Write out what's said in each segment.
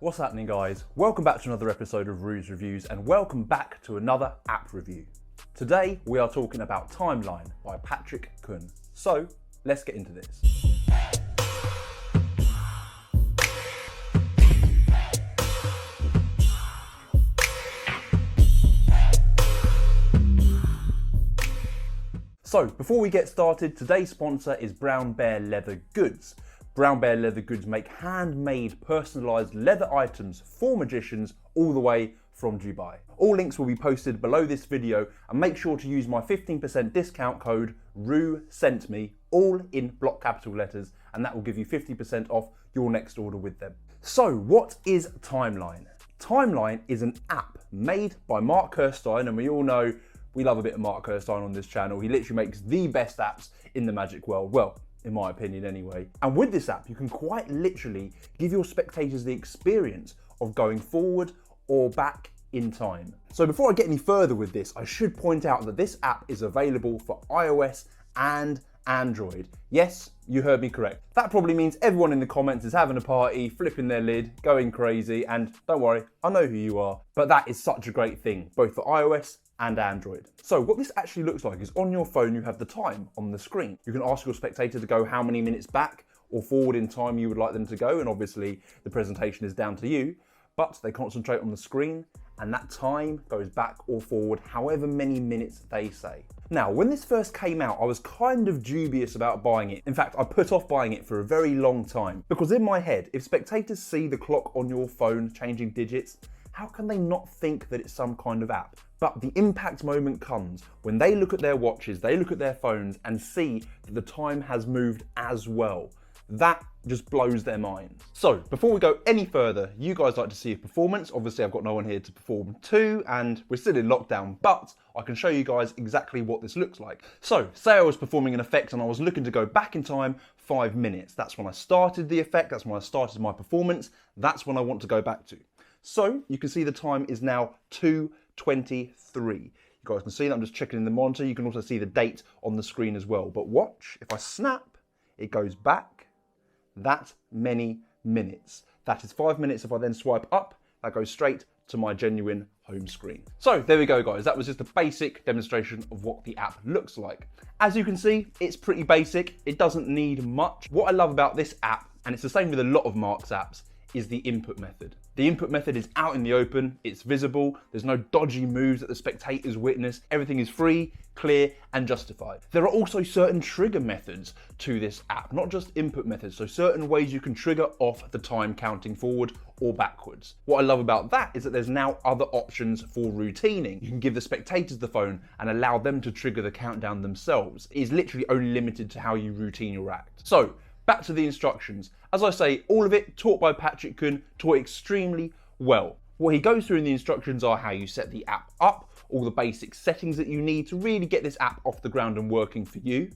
What's happening, guys? Welcome back to another episode of Ruse Reviews and welcome back to another app review. Today we are talking about Timeline by Patrick Kun. So let's get into this. So before we get started, today's sponsor is Brown Bear Leather Goods. Brown Bear Leather Goods make handmade personalised leather items for magicians all the way from Dubai. All links will be posted below this video and make sure to use my 15% discount code RUSENTME, all in block capital letters, and that will give you 50% off your next order with them. So what is Timeline? Timeline is an app made by Mark Kirstein, and we all know we love a bit of Mark Kirstein on this channel. He literally makes the best apps in the magic world. Well, in my opinion anyway. And with this app, you can quite literally give your spectators the experience of going forward or back in time. So before I get any further with this, I should point out that this app is available for iOS and Android. Yes, you heard me correct. That probably means everyone in the comments is having a party, flipping their lid, going crazy, and don't worry, I know who you are. But that is such a great thing, both for iOS and Android. So what this actually looks like is on your phone you have the time on the screen. You can ask your spectator to go how many minutes back or forward in time you would like them to go, and obviously the presentation is down to you, but they concentrate on the screen and that time goes back or forward however many minutes they say. Now, when this first came out, I was kind of dubious about buying it. In fact, I put off buying it for a very long time because in my head, if spectators see the clock on your phone changing digits, how can they not think that it's some kind of app? But the impact moment comes when they look at their watches, they look at their phones and see that the time has moved as well. That just blows their minds. So before we go any further, you guys like to see a performance. Obviously I've got no one here to perform to and we're still in lockdown, but I can show you guys exactly what this looks like. So say I was performing an effect and I was looking to go back in time 5 minutes. That's when I started the effect, that's when I started my performance, that's when I want to go back to. So you can see the time is now 2:23. You guys can see that, I'm just checking in the monitor. You can also see the date on the screen as well. But watch, if I snap, it goes back that many minutes. That is 5 minutes. If I then swipe up, that goes straight to my genuine home screen. So there we go, guys. That was just a basic demonstration of what the app looks like. As you can see, it's pretty basic. It doesn't need much. What I love about this app, and it's the same with a lot of Mark's apps, is the input method. The input method is out in the open, it's visible, there's no dodgy moves that the spectators witness, everything is free, clear, and justified. There are also certain trigger methods to this app, not just input methods, so certain ways you can trigger off the time counting forward or backwards. What I love about that is that there's now other options for routining. You can give the spectators the phone and allow them to trigger the countdown themselves. It is literally only limited to how you routine your act. So, back to the instructions. As I say, all of it taught by Patrick Kun, taught extremely well. What he goes through in the instructions are how you set the app up, all the basic settings that you need to really get this app off the ground and working for you,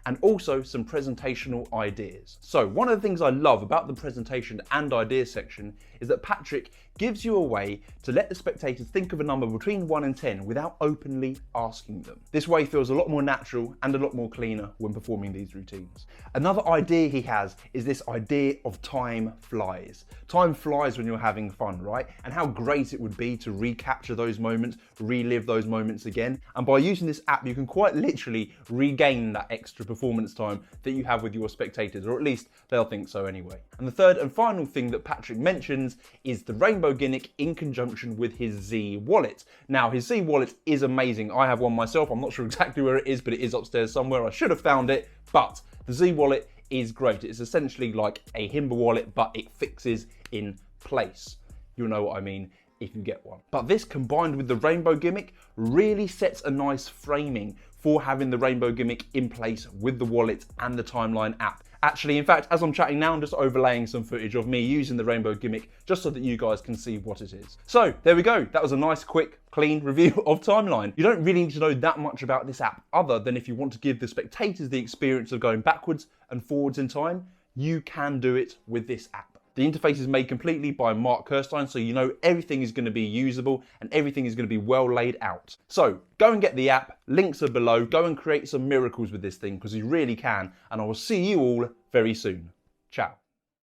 and also some presentational ideas. So one of the things I love about the presentation and ideas section is that Patrick gives you a way to let the spectators think of a number between 1 and 10 without openly asking them. This way feels a lot more natural and a lot more cleaner when performing these routines. Another idea he has is this idea of time flies. Time flies when you're having fun, right? And how great it would be to recapture those moments, relive those moments again. And by using this app, you can quite literally regain that extra performance time that you have with your spectators, or at least they'll think so anyway. And the third and final thing that Patrick mentions is the Rainbow Gimmick in conjunction with his Z Wallet. Now, his Z Wallet is amazing. I have one myself. I'm not sure exactly where it is, but it is upstairs somewhere. I should have found it, but the Z Wallet is great. It's essentially like a Himba wallet, but it fixes in place. You'll know what I mean if you get one. But this combined with the Rainbow Gimmick really sets a nice framing for having the Rainbow Gimmick in place with the wallet and the Timeline app. Actually, in fact, as I'm chatting now, I'm just overlaying some footage of me using the Rainbow Gimmick just so that you guys can see what it is. So there we go. That was a nice, quick, clean review of Timeline. You don't really need to know that much about this app other than if you want to give the spectators the experience of going backwards and forwards in time, you can do it with this app. The interface is made completely by Mark Kirstein, so you know everything is going to be usable and everything is going to be well laid out. So go and get the app, links are below, go and create some miracles with this thing because you really can, and I will see you all very soon. Ciao.